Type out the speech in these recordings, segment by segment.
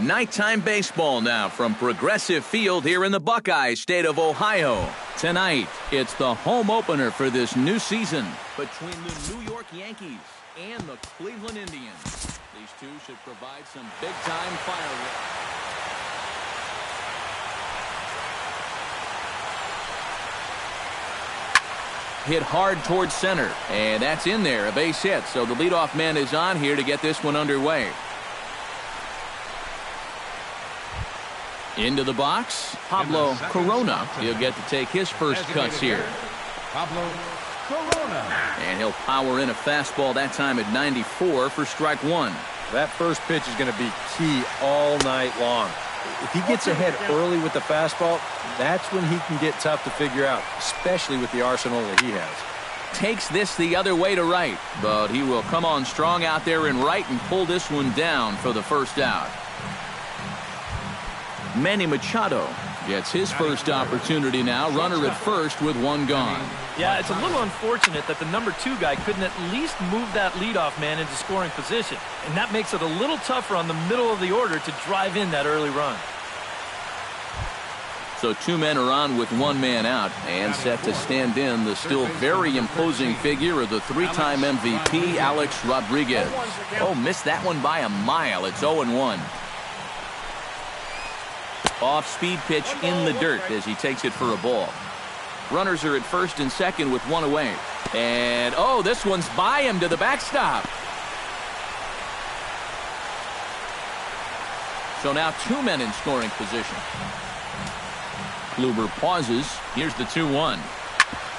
Nighttime baseball now from Progressive Field here in the Buckeye State of Ohio. Tonight, it's the home opener for this new season between the New York Yankees and the Cleveland Indians. These two should provide some big-time fireworks. Hit hard towards center, and that's in there, a base hit. So the leadoff man is on here to get this one underway. Into the box, Pablo Corona. He'll get to take his first cuts here. Pablo Corona. And he'll power in a fastball that time at 94 for strike one. That first pitch is going to be key all night long. If he gets ahead early with the fastball, that's when he can get tough to figure out, especially with the arsenal that he has. Takes this the other way to right, but he will come on strong out there in right and pull this one down for the first out. Manny Machado gets his first opportunity now, runner at first with one gone. Yeah, it's a little unfortunate that the number 2 guy couldn't at least move that leadoff man into scoring position, and that makes it a little tougher on the middle of the order to drive in that early run. So 2 men are on with 1 man out, and set to stand in the still very imposing figure of the 3-time MVP, Alex Rodriguez. Oh, missed that one by a mile. It's 0-1. Off-speed pitch in the dirt as he takes it for a ball. Runners are at first and second with 1 away. And, oh, this one's by him to the backstop. So now 2 men in scoring position. Kluber pauses. Here's the 2-1.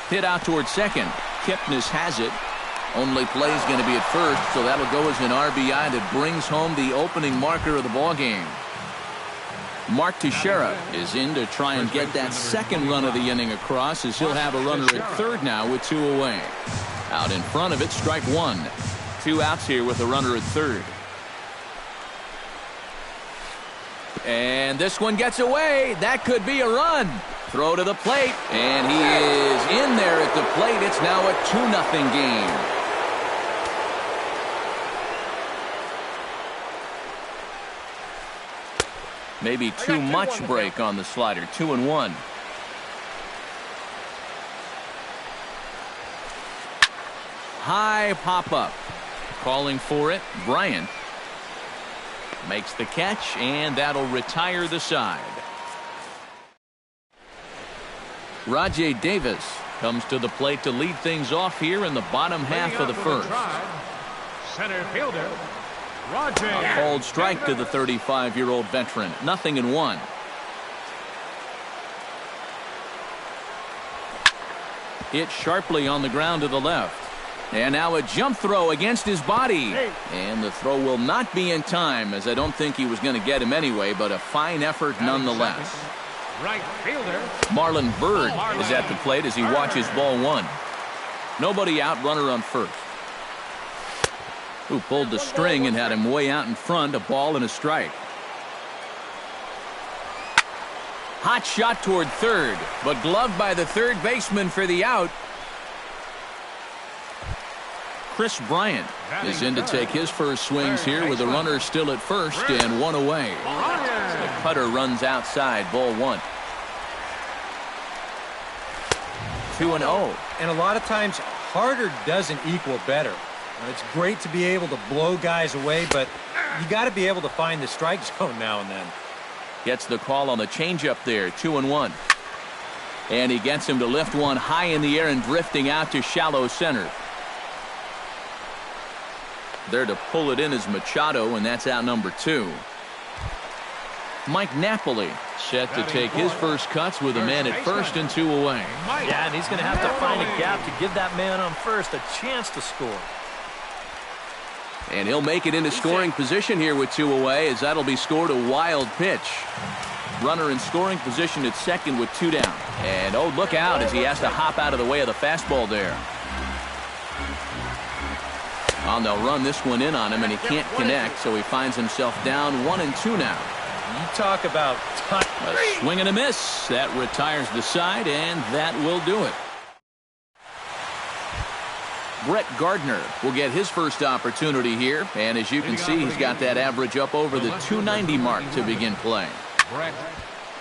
Hit out towards second. Kipnis has it. Only play is going to be at first, so that'll go as an RBI that brings home the opening marker of the ballgame. Mark Teixeira is in to try and get that second run of the inning across, as he'll have a runner at third now with 2 away. Out in front of it, strike 1. 2 outs here with a runner at third. And this one gets away. That could be a run. Throw to the plate, and he is in there at the plate. It's now a 2-0 game. Maybe too much break on the slider. 2-1. High pop-up. Calling for it, Bryant. Makes the catch, and that'll retire the side. Rajai Davis comes to the plate to lead things off here in the bottom half of the first. Center fielder, A called strike to the 35-year-old veteran. 0-1. Hit sharply on the ground to the left. And now a jump throw against his body. And the throw will not be in time, as I don't think he was going to get him anyway, but a fine effort nonetheless. right fielder. Marlon Byrd is at the plate as he watches ball 1. Nobody out, runner on first. Who pulled the string and had him way out in front, a ball and a strike. Hot shot toward third, but gloved by the third baseman for the out. Chris Bryant is in to take his first swings here with the runner still at first and 1 away. The cutter runs outside, ball 1. 2-0. And a lot of times, harder doesn't equal better. It's great to be able to blow guys away, but you got to be able to find the strike zone now and then. Gets the call on the changeup there, 2-1. And he gets him to lift one high in the air and drifting out to shallow center. There to pull it in is Machado, and that's out number 2. Mike Napoli set to take his first cuts with a man at first and 2 away. Yeah, and he's going to have to find a gap to give that man on first a chance to score. And he'll make it into scoring position here with 2 away, as that'll be scored a wild pitch. Runner in scoring position at second with 2 down. And oh, look out as he has to hop out of the way of the fastball there. And they'll run this one in on him, and he can't connect, so he finds himself down 1-2 now. You talk about a swing and a miss. That retires the side, and that will do it. Brett Gardner will get his first opportunity here. And as you can see, he's got that average up over the 290 mark to begin play. Brett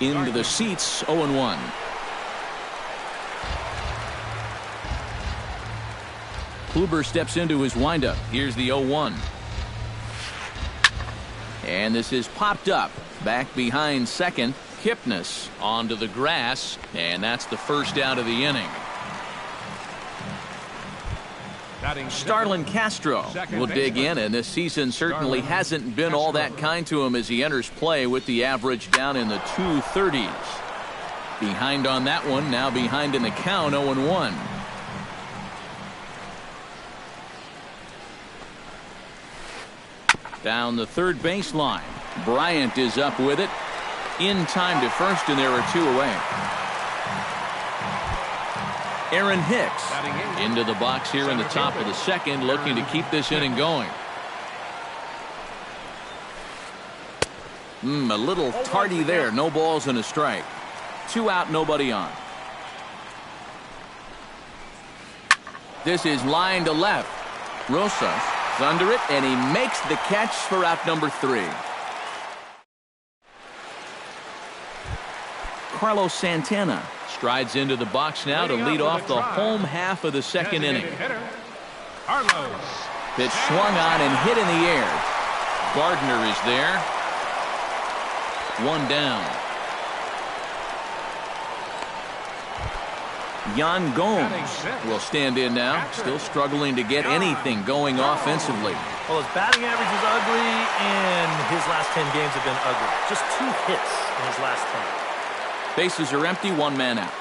Into the seats, 0-1. Kluber steps into his windup. Here's the 0-1. And this is popped up. Back behind second. Kipnis onto the grass. And that's the first out of the inning. Starlin Castro will dig in, and this season certainly hasn't been all that kind to him as he enters play with the average down in the 230s. Behind on that one, now behind in the count, 0-1. Down the third baseline. Bryant is up with it. In time to first, and there are two away. Aaron Hicks into the box here in the top of the second, looking to keep this inning going. A little tardy there. No balls and a strike. 2 out, nobody on. This is line to left. Rosas is under it, and he makes the catch for out number 3. Carlos Santana strides into the box now to lead off the home half of the second inning. Pitch swung on and hit in the air. Gardner is there. 1 down. Yan Gomes will stand in now, still struggling to get anything going offensively. Well, his batting average is ugly, and his last 10 games have been ugly. Just 2 hits in his last 10. Bases are empty, 1 man out.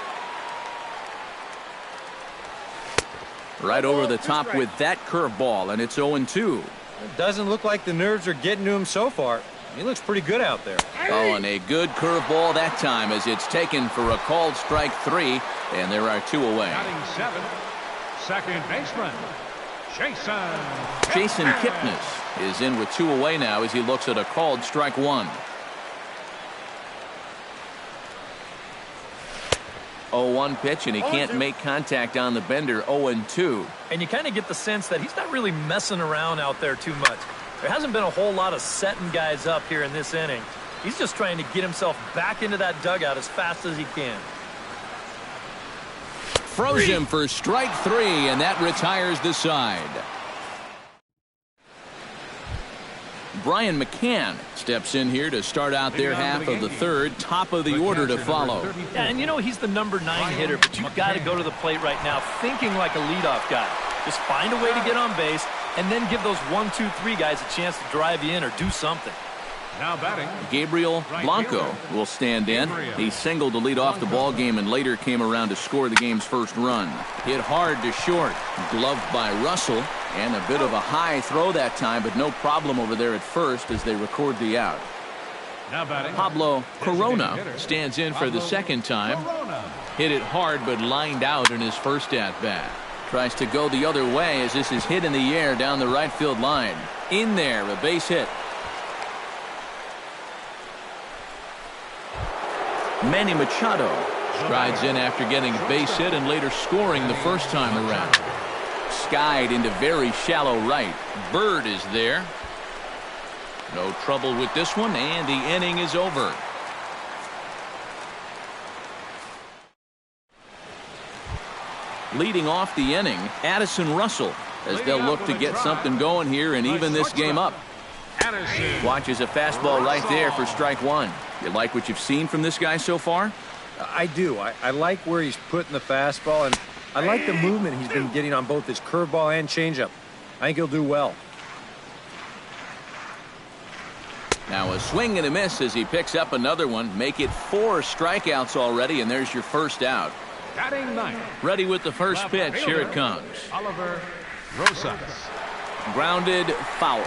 Right over the top with that curveball, and it's 0-2. It doesn't look like the nerves are getting to him so far. He looks pretty good out there. Oh, and a good curveball that time as it's taken for a called strike 3, and there are 2 away. Batting 7th, second baseman, Jason Kipnis is in with 2 away now as he looks at a called strike 1. 0-1 pitch, and he can't make contact on the bender. 0-2. And you kind of get the sense that he's not really messing around out there too much. There hasn't been a whole lot of setting guys up here in this inning. He's just trying to get himself back into that dugout as fast as he can. Froze him for strike 3, and that retires the side. Brian McCann steps in here to start out their half of the third. Top of the order to follow. Yeah, and you know he's the number 9 hitter, but you've got to go to the plate right now thinking like a leadoff guy. Just find a way to get on base and then give those 1, 2, 3 guys a chance to drive you in or do something. Now batting, Gabriel Blanco will stand in. He singled to lead off the ball game and later came around to score the game's first run. Hit hard to short. Gloved by Russell. And a bit of a high throw that time, but no problem over there at first as they record the out. now batting, Pablo Corona stands in for the second time. Hit it hard, but lined out in his first at-bat. Tries to go the other way as this is hit in the air down the right field line. In there, a base hit. Manny Machado strides in after getting a base hit and later scoring the first time around. Skied into very shallow right. Bird is there. No trouble with this one, and the inning is over. Leading off the inning, Addison Russell, as they'll look to get something going here and even this game up. Watches a fastball right there for strike 1. You like what you've seen from this guy so far? I do. I like where he's putting the fastball, and I like the movement he's been getting on both his curveball and changeup. I think he'll do well. Now a swing and a miss as he picks up another one. Make it 4 strikeouts already, and there's your first out. batting 9th, Ready with the first pitch. Here it comes. Oliver Rosas. Grounded foul.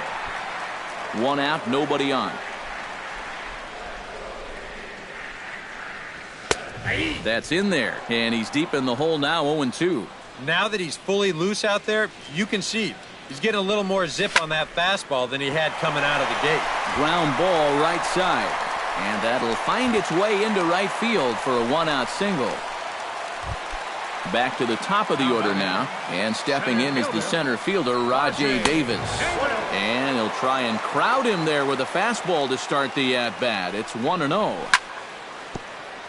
1 out, nobody on. That's in there, and he's deep in the hole now, 0-2. Now that he's fully loose out there, you can see he's getting a little more zip on that fastball than he had coming out of the gate. Ground ball right side, and that'll find its way into right field for a 1-out single. Back to the top of the order now, and stepping in is the center fielder, Rajay Davis. And he'll try and crowd him there with a fastball to start the at-bat. It's 1-0.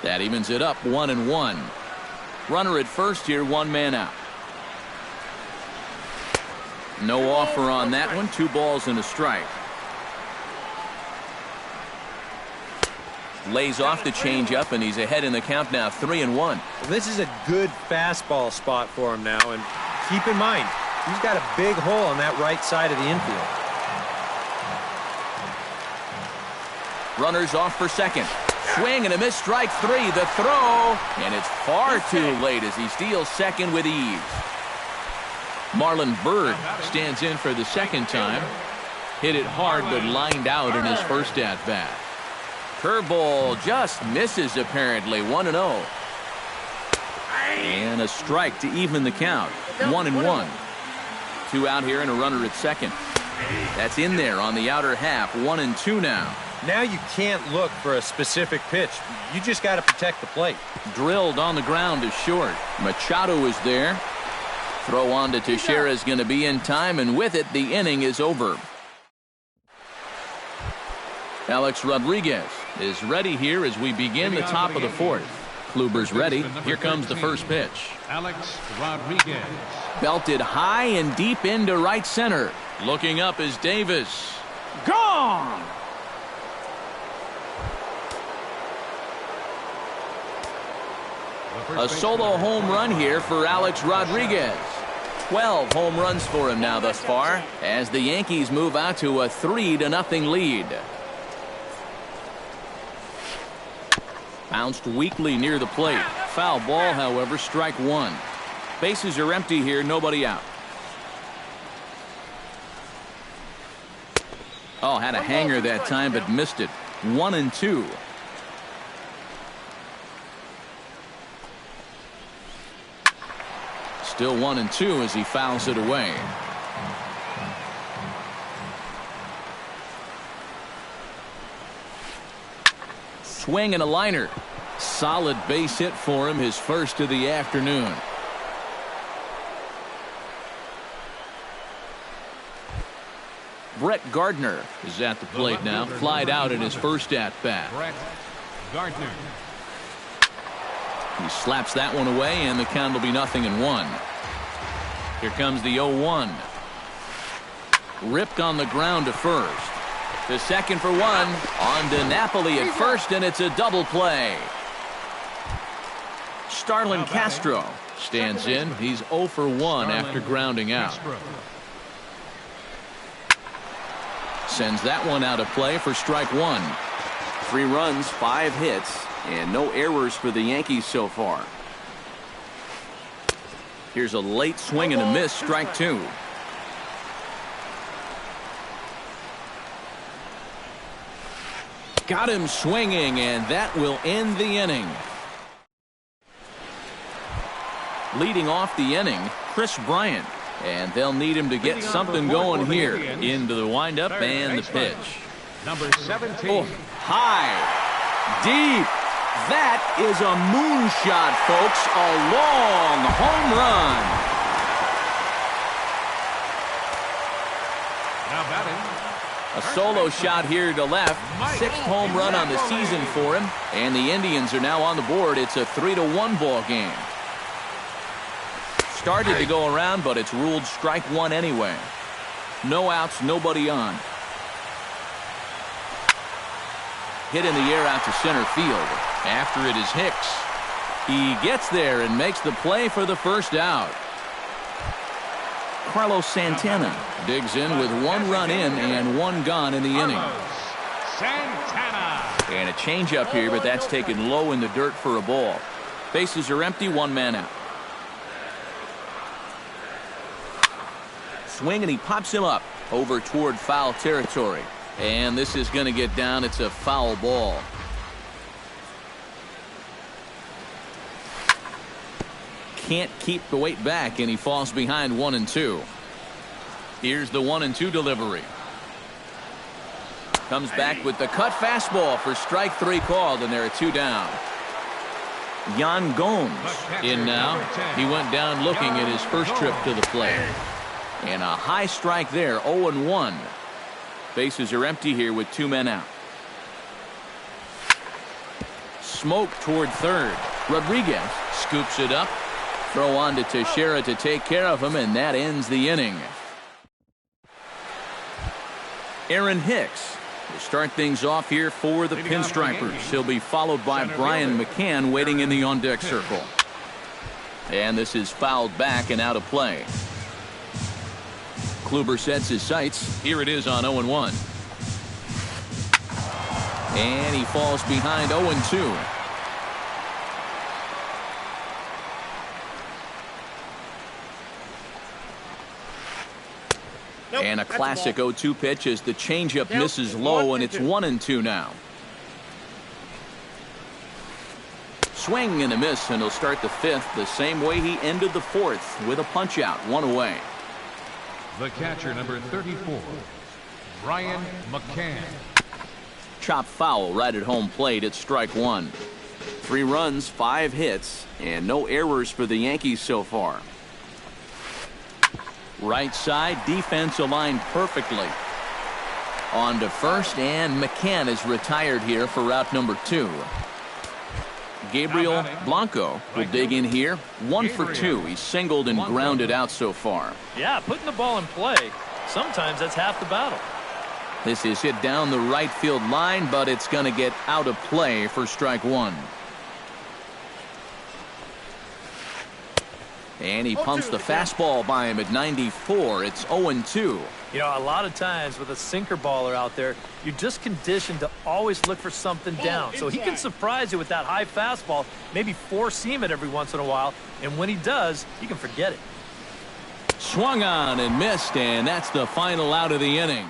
That evens it up 1-1. Runner at first here, one man out. No offer on that one. 2 balls and a strike. Lays off the changeup, and he's ahead in the count now, 3-1. Well, this is a good fastball spot for him now, and keep in mind, he's got a big hole on that right side of the infield. Runners off for second. Swing and a miss, strike 3. The throw, and it's far too late as he steals second with ease. Marlon Byrd stands in for the second time. Hit it hard, but lined out in his first at-bat. Curveball just misses, apparently. 1-0. And a strike to even the count. 1-1. 2 out here and a runner at second. That's in there on the outer half. 1-2 now. Now you can't look for a specific pitch. You just got to protect the plate. Drilled on the ground is short. Machado is there. Throw on to Teixeira is going to be in time, and with it, the inning is over. Alex Rodriguez is ready here as we begin the top of the 4th. Kluber's ready. Here comes the first pitch. Alex Rodriguez. Belted high and deep into right center. Looking up is Davis. Gone! A solo home run here for Alex Rodriguez. 12 home runs for him now thus far as the Yankees move out to a 3-0 lead. Bounced weakly near the plate. Foul ball, however, strike 1. Bases are empty here, nobody out. Oh, had a hanger that time, but missed it. 1-2. Still 1-2 as he fouls it away. Swing and a liner. Solid base hit for him, his first of the afternoon. Brett Gardner is at the plate now. Flied out in his first at-bat. Brett Gardner. He slaps that one away, and the count will be 0-1. Here comes the 0-1. Ripped on the ground to first. To second for 1. On to Napoli at first, and it's a double play. Starlin Castro stands in. He's 0 for 1 after grounding out. Sends that one out of play for strike 1. 3 runs, 5 hits, and no errors for the Yankees so far. Here's a late swing and a miss, strike 2. Got him swinging, and that will end the inning. Leading off the inning, Chris Bryant. And they'll need him to get something going here. Into the windup and the pitch. Number 17. Oh, high, deep. That is a moonshot, folks. A long home run. Now batting. A solo shot here to left. 6th home run on the season for him. And the Indians are now on the board. It's a 3-1 ball game. Started to go around, but it's ruled strike 1 anyway. No outs, nobody on. Hit in the air out to center field. After it is Hicks. He gets there and makes the play for the first out. Carlos Santana digs in with 1 run in and 1 gone in the inning. Santana. And a changeup here, but that's taken low in the dirt for a ball. Bases are empty, 1 man out. Swing, and he pops him up over toward foul territory. And this is going to get down. It's a foul ball. Can't keep the weight back, and he falls behind 1-2. Here's the 1-2 delivery. Comes back with the cut fastball for strike 3 called, and there are 2 down. Yan Gomes in now. He went down looking at his first trip to the plate. And a high strike there, 0-1. Bases are empty here with 2 men out. Smoke toward third. Rodriguez scoops it up. Throw on to Teixeira to take care of him, and that ends the inning. Aaron Hicks will start things off here for the Pinstripers. He'll be followed by Brian McCann waiting in the on-deck circle. And this is fouled back and out of play. Kluber sets his sights. Here it is on 0-1. And he falls behind 0-2. And a classic 0-2 pitch as the changeup misses low, and it's 1-2 now. Swing and a miss, and he'll start the fifth the same way he ended the fourth with a punch out, 1 away. The catcher, number 34, Brian McCann. Chop foul right at home plate at strike 1. 3 runs, 5 hits, and no errors for the Yankees so far. Right side, defense aligned perfectly. On to first, and McCann is retired here for route number 2. Gabriel Blanco will dig in here. 1 for 2. He's singled and grounded out so far. Yeah, putting the ball in play, sometimes that's half the battle. This is hit down the right field line, but it's going to get out of play for strike 1. And he pumps the fastball by him at 94. It's 0-2. You know, a lot of times with a sinker baller out there, you're just conditioned to always look for something down. So he can surprise you with that high fastball, maybe four-seam it every once in a while. And when he does, you can forget it. Swung on and missed, and that's the final out of the inning.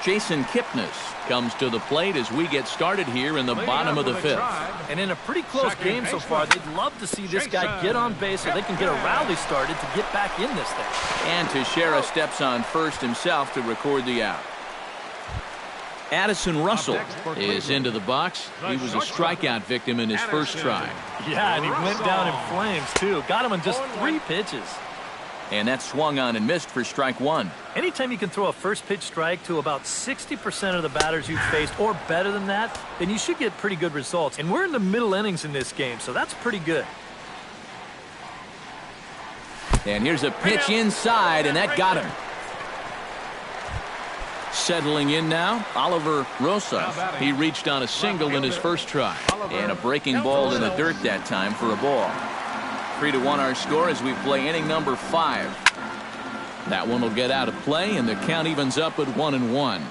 Jason Kipnis comes to the plate as we get started here in the bottom of the fifth. And in a pretty close game so far, they'd love to see this guy get on base so they can get a rally started to get back in this thing. And Teixeira steps on first himself to record the out. Addison Russell is into the box. He was a strikeout victim in his first try. Yeah, and he went down in flames, too. Got him in just 3 pitches. And that swung on and missed for strike 1. Anytime you can throw a first pitch strike to about 60% of the batters you've faced or better than that, then you should get pretty good results. And we're in the middle innings in this game, so that's pretty good. And here's a pitch inside, and that got him. Settling in now, Oliver Rosas. He reached on a single in his first try. And a breaking ball in the dirt that time for a ball. 3-1 our score as we play inning number 5. That one will get out of play, and the count evens up at 1-1.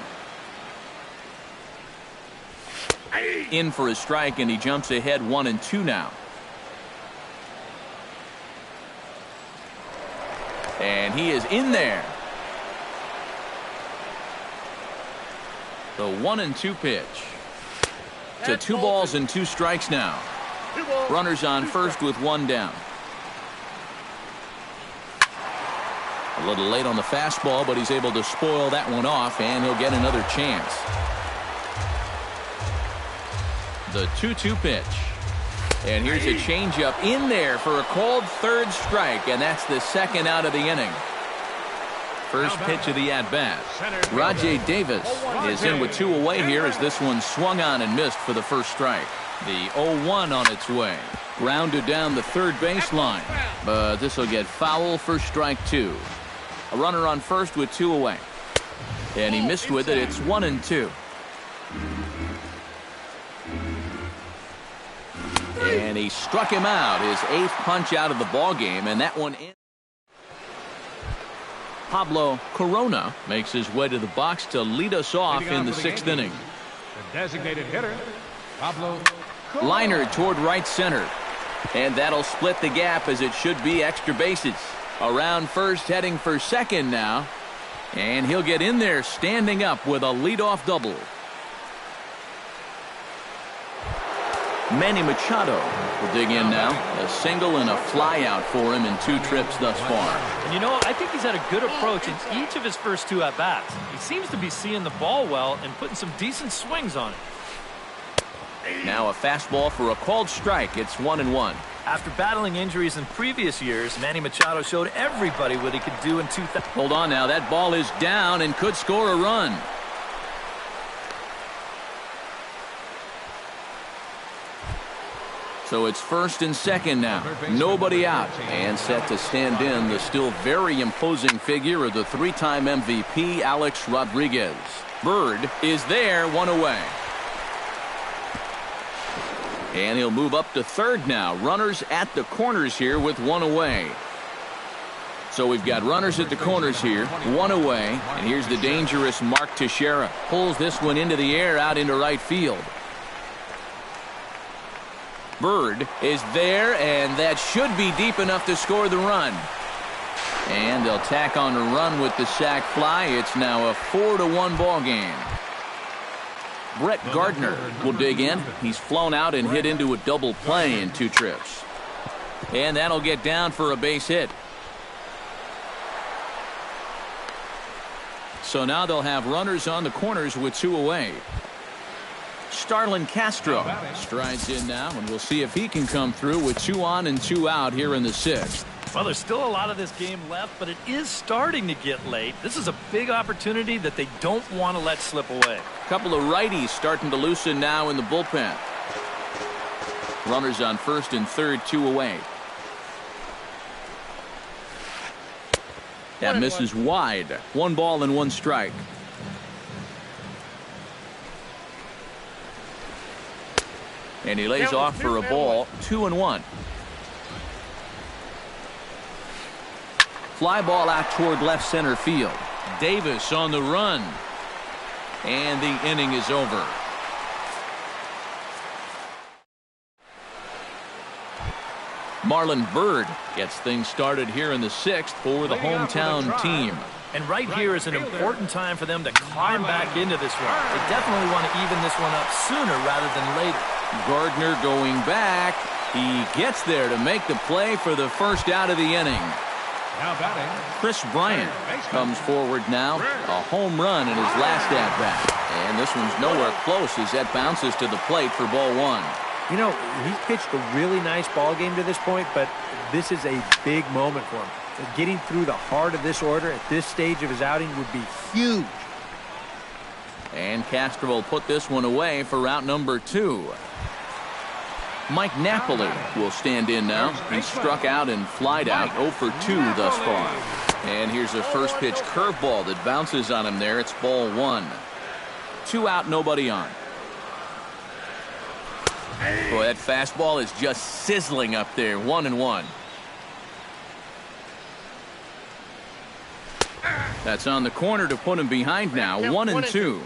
In for a strike, and he jumps ahead 1-2 now. And he is in there. The 1-2 pitch. To 2 balls and 2 strikes now. Runners on first with 1 down. A little late on the fastball, but he's able to spoil that one off, and he'll get another chance. The 2-2 pitch. And here's a changeup in there for a called third strike, and that's the second out of the inning. First pitch of the at-bat. Rajay Davis is in with 2 away here as this one swung on and missed for the first strike. The 0-1 on its way. Grounded down the third baseline, but this will get foul for strike 2. A runner on first with 2 away. And he missed with it. It's 1-2. And he struck him out, his 8th punch out of the ball game, and that one in. Pablo Corona makes his way to the box to lead us off in the 6th inning. The designated hitter, Pablo Corona. Liner toward right center. And that'll split the gap as it should be extra bases. Around first, heading for second now. And he'll get in there standing up with a leadoff double. Manny Machado will dig in now. A single and a fly out for him in 2 trips thus far. And you know, I think he's had a good approach in each of his first 2 at-bats. He seems to be seeing the ball well and putting some decent swings on it. Now a fastball for a called strike. It's 1-1. After battling injuries in previous years, Manny Machado showed everybody what he could do in 2000. Hold on now. That ball is down and could score a run. So it's first and second now. Nobody out. And set to stand in the still very imposing figure of the three-time MVP, Alex Rodriguez. Bird is there, one away. And he'll move up to third now. Runners at the corners here with one away. So we've got runners at the corners here, one away. And here's the dangerous Mark Teixeira. Pulls this one into the air out into right field. Bird is there, and that should be deep enough to score the run. And they'll tack on a run with the sac fly. It's now a 4-1 ball game. Brett Gardner will dig in. He's flown out and hit into a double play in 2 trips. And that'll get down for a base hit. So now they'll have runners on the corners with 2 away. Starlin Castro strides in now, and we'll see if he can come through with 2 on and 2 out here in the 6th. Well, there's still a lot of this game left, but it is starting to get late. This is a big opportunity that they don't want to let slip away. A couple of righties starting to loosen now in the bullpen. Runners on first and third, 2 away. That misses wide. 1 ball and 1 strike. And he lays off for a ball. 2-1. Fly ball out toward left center field. Davis on the run. And the inning is over. Marlon Byrd gets things started here in the 6th for the hometown team. And right here is an important time for them to climb back into this one. They definitely want to even this one up sooner rather than later. Gardner going back. He gets there to make the play for the first out of the inning. Now batting, Chris Bryant comes forward now. A home run in his last at-bat. And this one's nowhere close as that bounces to the plate for ball 1. You know, he's pitched a really nice ball game to this point, but this is a big moment for him. Getting through the heart of this order at this stage of his outing would be huge. And Castro will put this one away for route number 2. Mike Napoli will stand in now. He's struck out and flied out 0 for 2 thus far. And here's a first pitch curveball that bounces on him there. It's ball 1. 2 out, nobody on. Boy, that fastball is just sizzling up there. 1-1. That's on the corner to put him behind now. 1-2.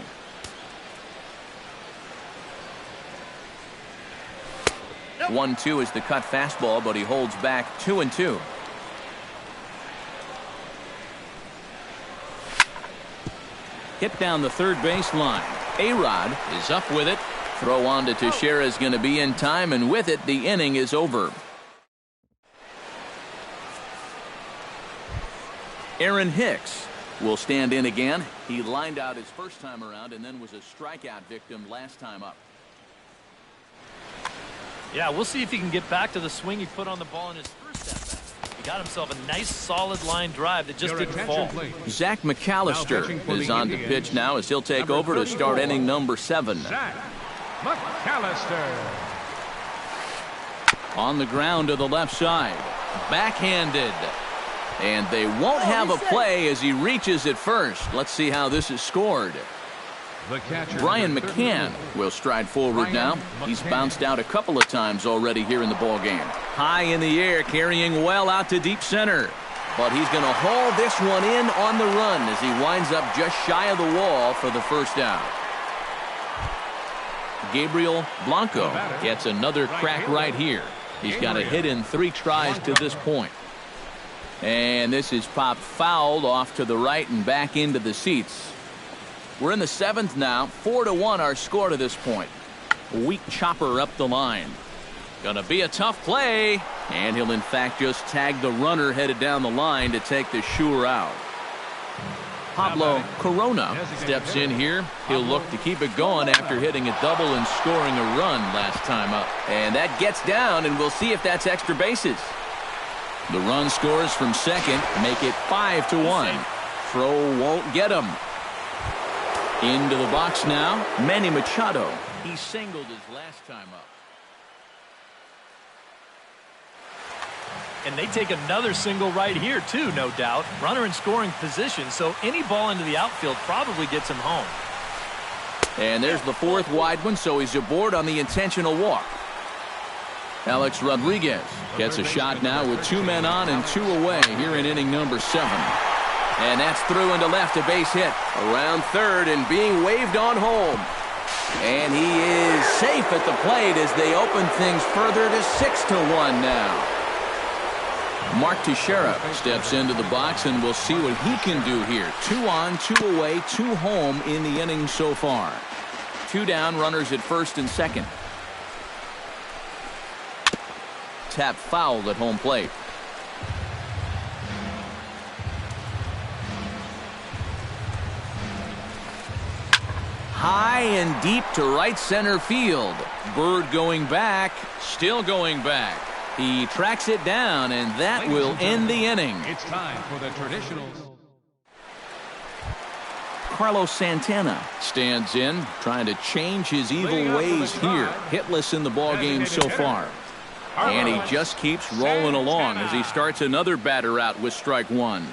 Nope. 1-2 is the cut fastball, but he holds back 2-2. Hit down the third base line. A-Rod is up with it. Throw on to Teixeira is going to be in time, and with it, the inning is over. Aaron Hicks will stand in again. He lined out his first time around and then was a strikeout victim last time up. Yeah, we'll see if he can get back to the swing he put on the ball in his first at-bat. He got himself a nice solid line drive that just didn't fall. Zach McAllister is on to pitch now as he'll take over to start inning number 7. Zach McAllister. On the ground to the left side. Backhanded. And they won't have a play as he reaches at first. Let's see how this is scored. Brian McCann will stride forward now. He's bounced out a couple of times already here in the ball game. High in the air, carrying well out to deep center. But he's going to haul this one in on the run as he winds up just shy of the wall for the first out. Gabriel Blanco gets another crack right here. He's got a hit in 3 tries to this point. And this is popped fouled off to the right and back into the seats. We're in the 7th now. 4-1 our score to this point. A weak chopper up the line. Gonna be a tough play. And he'll in fact just tag the runner headed down the line to take the sure out. Pablo Corona steps in here. He'll look to keep it going after hitting a double and scoring a run last time up. And that gets down, and we'll see if that's extra bases. The run scores from second, make it 5-1. Throw won't get him. Into the box now, Manny Machado. He singled his last time up. And they take another single right here, too, no doubt. Runner in scoring position, so any ball into the outfield probably gets him home. And there's the fourth wide one, so he's aboard on the intentional walk. Alex Rodriguez gets a shot now with 2 men on and 2 away here in inning number 7. And that's through into left, a base hit. Around third and being waved on home. And he is safe at the plate as they open things further to 6-1 now. Mark Teixeira steps into the box, and we'll see what he can do here. 2 on, 2 away, 2 home in the inning so far. 2 down, runners at first and second. Tap fouled at home plate. High and deep to right center field. Bird going back, still going back. He tracks it down, and that will end the inning. It's time for the traditionals. Carlos Santana stands in, trying to change his evil ways here. Hitless in the ballgame so far. And he just keeps rolling along as he starts another batter out with strike 1.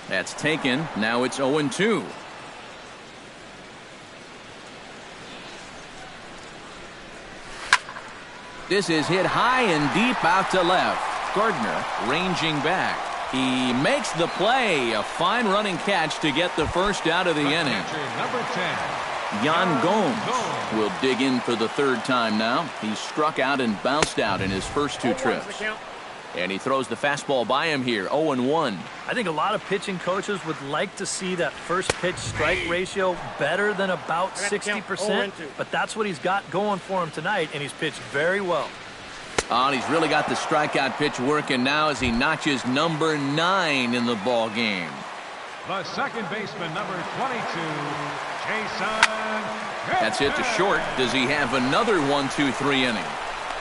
That's taken. Now it's 0-2. This is hit high and deep out to left. Gardner ranging back. He makes the play. A fine running catch to get the first out of the inning. Number 10. Yan Gomes will dig in for the 3rd time now. He struck out and bounced out in his first 2 trips. And he throws the fastball by him here, 0-1. I think a lot of pitching coaches would like to see that first pitch strike ratio better than about 60%, but that's what he's got going for him tonight, and he's pitched very well. Oh, and he's really got the strikeout pitch working now as he notches number 9 in the ball game. The second baseman, number 22, Jason. That's hit to short. Does he have another 1-2-3 inning?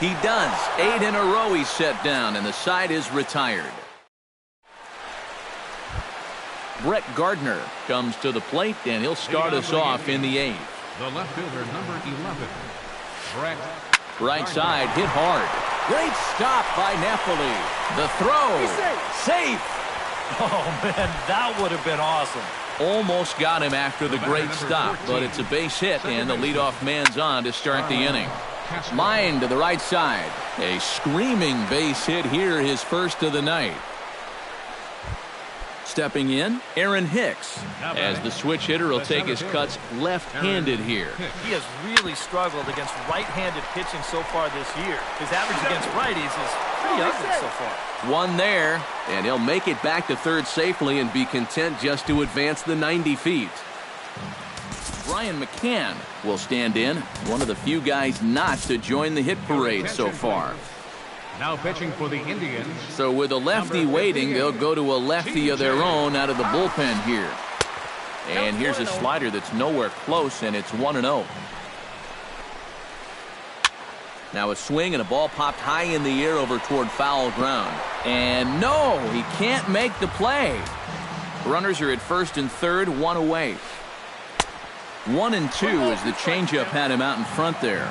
He does. 8 in a row he's set down, and the side is retired. Brett Gardner comes to the plate, and he'll start us off in the 8th. The left fielder, number 11, Brett. Right side, hit hard. Great stop by Napoli. The throw. Safe. Oh, man, that would have been awesome. Almost got him after the great stop, but it's a base hit, and the leadoff man's on to start the inning. Line to the right side. A screaming base hit here, his first of the night. Stepping in, Aaron Hicks. As the switch hitter will take his cuts left-handed here. He has really struggled against right-handed pitching so far this year. His average against righties is pretty ugly so far. 1 there, and he'll make it back to third safely and be content just to advance the 90 feet. Brian McCann will stand in, one of the few guys not to join the hit parade so far. Now pitching for the Indians. So with a lefty waiting, they'll go to a lefty of their own out of the bullpen here. And here's a slider that's nowhere close, and it's 1-0. Now a swing and a ball popped high in the air over toward foul ground. And no, he can't make the play. Runners are at first and third, 1 away. 1-2 as the changeup had him out in front there.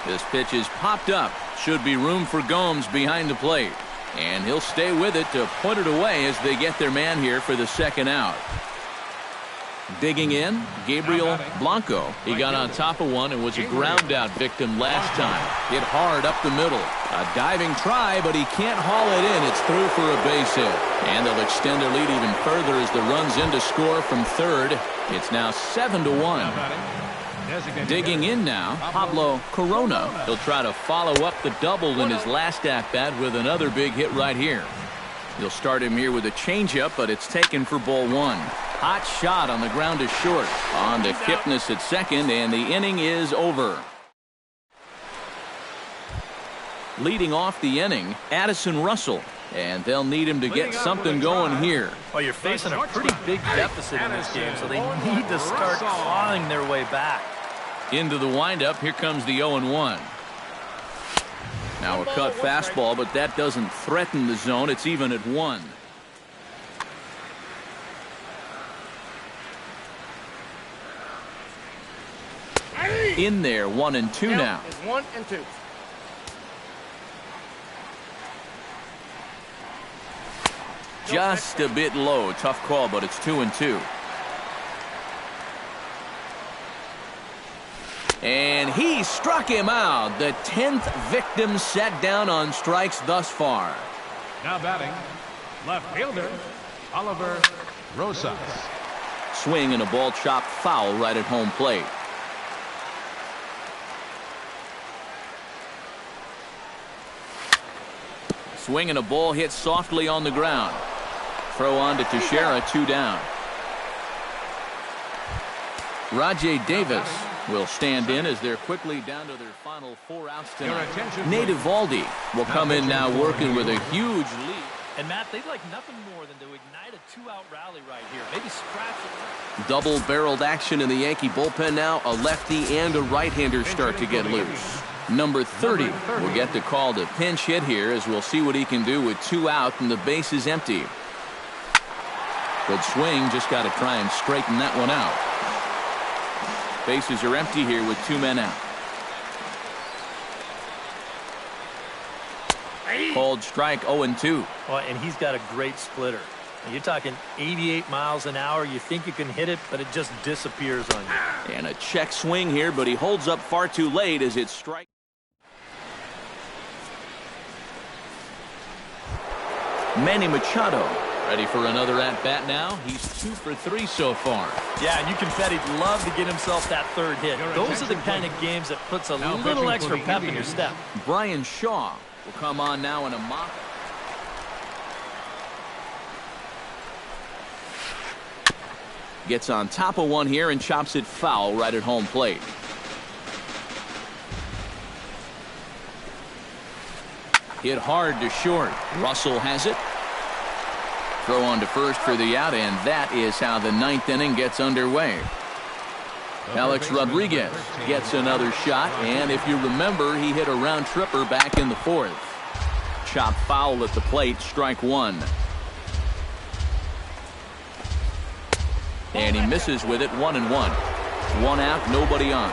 This pitch is popped up. Should be room for Gomes behind the plate. And he'll stay with it to put it away as they get their man here for the second out. Digging in, Gabriel Blanco. He got on top of one and was a ground out victim last time. Hit hard up the middle. A diving try, but he can't haul it in. It's through for a base hit. And they'll extend their lead even further as the run's in to score from third. It's now 7-1. Digging in now, Pablo Corona. He'll try to follow up the double in his last at-bat with another big hit right here. He'll start him here with a changeup, but it's taken for ball 1. Hot shot on the ground to short. On to Kipnis at second, and the inning is over. Leading off the inning, Addison Russell. And they'll need him to get something going here. Well, you're facing a pretty big deficit in this game, so they need to start clawing their way back. Into the windup, here comes the 0-1. Now a cut fastball, but that doesn't threaten the zone. It's even at 1. In there, 1-2 now. 1-2. Just a bit low. Tough call, but it's 2-2. And he struck him out. The 10th victim set down on strikes thus far. Now batting, left fielder, Oliver Rosas. Swing and a ball chopped foul right at home plate. Swing and a ball hit softly on the ground. Throw on to Teixeira, 2 down. Rajay Davis will stand in as they're quickly down to their final 4 outs tonight. Nate Eovaldi will come in now working with a huge lead. And Matt, they'd like nothing more than to ignite a 2-out rally right here. Maybe scratch it. Double-barreled action in the Yankee bullpen now. A lefty and a right-hander start to get loose. Number 30 will get the call to pinch hit here, as we'll see what he can do with 2 out and the base is empty. Good swing, just got to try and straighten that one out. Bases are empty here with 2 men out. Called strike, 0-2. Well, and he's got a great splitter. You're talking 88 miles an hour. You think you can hit it, but it just disappears on you. And a check swing here, but he holds up far too late as it's strike. Manny Machado ready for another at-bat now. He's 2 for 3 so far. Yeah, and you can bet he'd love to get himself that 3rd hit. Those are the kind of games that puts a little extra pep in your step. Brian Shaw will come on now in a mock. Gets on top of one here and chops it foul right at home plate. Hit hard to short. Russell has it. Throw on to first for the out, and that is how the 9th inning gets underway. Alex Rodriguez gets another shot, and if you remember, he hit a round tripper back in the 4th. Chop foul at the plate, strike 1. And he misses with it, 1-1. 1 out, nobody on.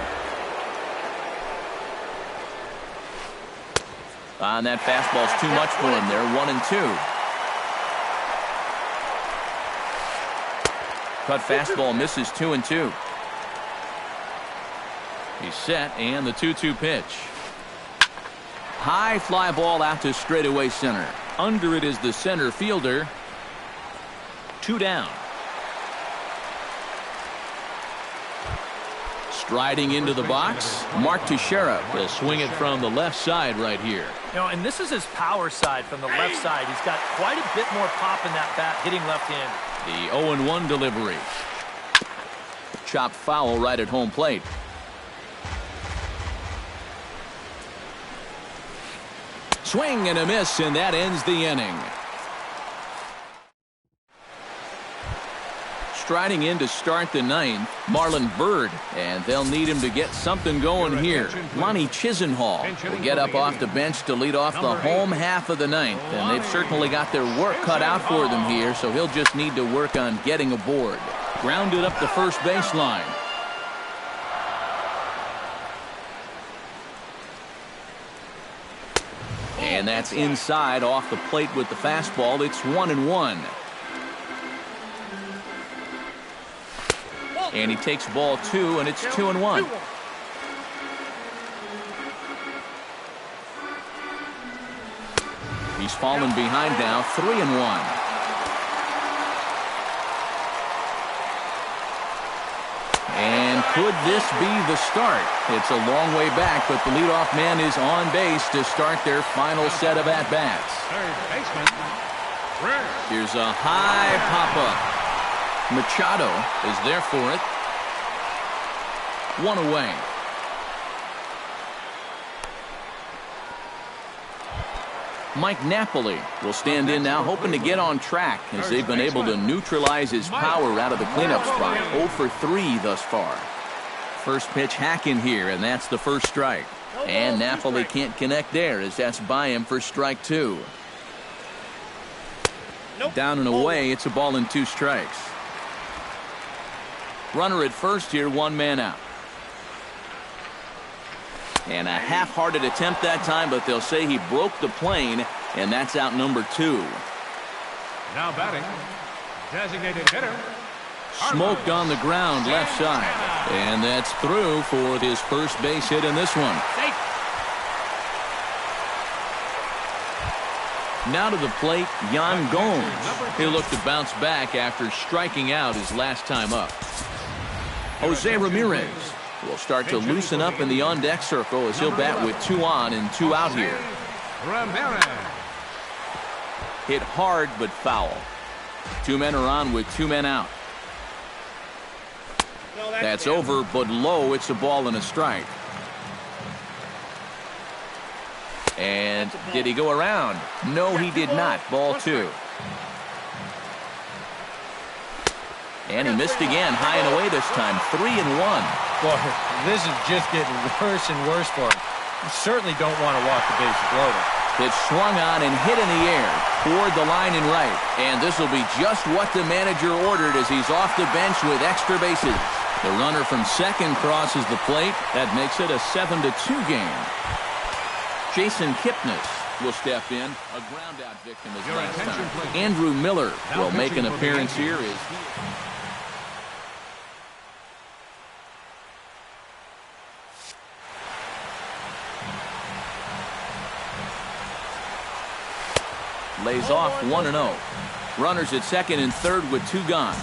And that fastball's too much for him there, 1-2. Cut fastball misses, 2-2. He's set, and the 2-2 pitch. High fly ball out to straightaway center. Under it is the center fielder. 2 down. Striding into the box, Mark Teixeira will swing it from the left side right here. You know, and this is his power side from the left side. He's got quite a bit more pop in that bat, hitting left-handed. The 0-1 delivery. Chopped foul right at home plate. Swing and a miss, and that ends the inning. Striding in to start the 9th, Marlon Byrd, and they'll need him to get something going here. Lonnie Chisenhall will get up off the bench to lead off the home half of the 9th, and they've certainly got their work cut out for them here, so he'll just need to work on getting aboard. Grounded up the first baseline. And that's inside off the plate with the fastball. It's 1-1. And he takes ball 2, and it's 2-1. He's fallen behind now, 3-1. And could this be the start? It's a long way back, but the leadoff man is on base to start their final set of at-bats. Here's a high pop-up. Machado is there for it. 1 away. Mike Napoli will stand in now, hoping to get on track as they've been able to neutralize his power out of the cleanup spot. 0 for 3 thus far. First pitch hacking here, and that's the first strike. And Napoli can't connect there as that's by him for strike 2. Down and away, it's a ball and 2 strikes. Runner at first here, 1 man out. And a half-hearted attempt that time, but they'll say he broke the plane, and that's out number 2. Now batting, designated hitter. Smoked on the ground left side. And that's through for his first base hit in this one. Now to the plate, Yan Gomes. He'll look to bounce back after striking out his last time up. Jose Ramirez will start to loosen up in the on-deck circle as he'll bat with 2 on and 2 out here. Ramirez. Hit hard but foul. 2 men are on with 2 men out. That's over, but low. It's a ball and a strike. And did he go around? No, he did not. Ball 2. And he missed again, high and away this time. 3-1. Boy, this is just getting worse and worse for him. You certainly don't want to walk the bases loaded. It's swung on and hit in the air toward the line and right. And this will be just what the manager ordered as he's off the bench with extra bases. The runner from second crosses the plate. That makes it a 7-2 game. Jason Kipnis will step in. A ground-out victim as last time. Andrew Miller will make an appearance here. Lays off 1-0. Runners at second and third with 2 gone.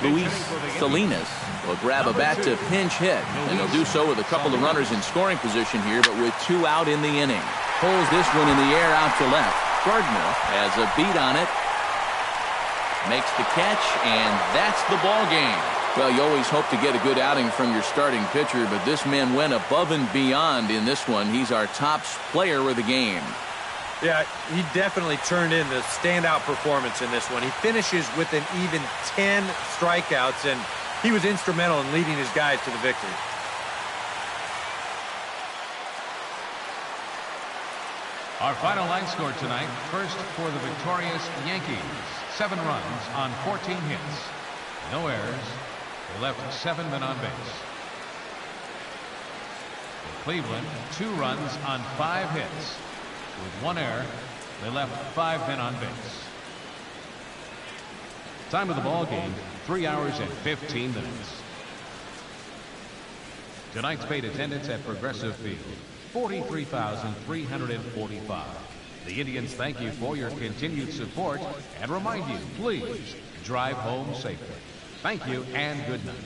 Luis Salinas will grab a bat to pinch hit, and he'll do so with a couple of runners in scoring position here, but with 2 out in the inning. Pulls this one in the air out to left. Gardner has a beat on it. Makes the catch, and that's the ball game. Well, you always hope to get a good outing from your starting pitcher, but this man went above and beyond in this one. He's our top player of the game. Yeah, he definitely turned in the standout performance in this one. He finishes with an even 10 strikeouts, and he was instrumental in leading his guys to the victory. Our final line score tonight. First for the victorious Yankees. 7 runs on 14 hits. No errors. They left 7 men on base. For Cleveland, 2 runs on 5 hits. With 1 error, they left 5 men on base. Time of the ball game, 3 hours and 15 minutes. Tonight's paid attendance at Progressive Field, 43,345. The Indians thank you for your continued support and remind you, please drive home safely. Thank you and good night.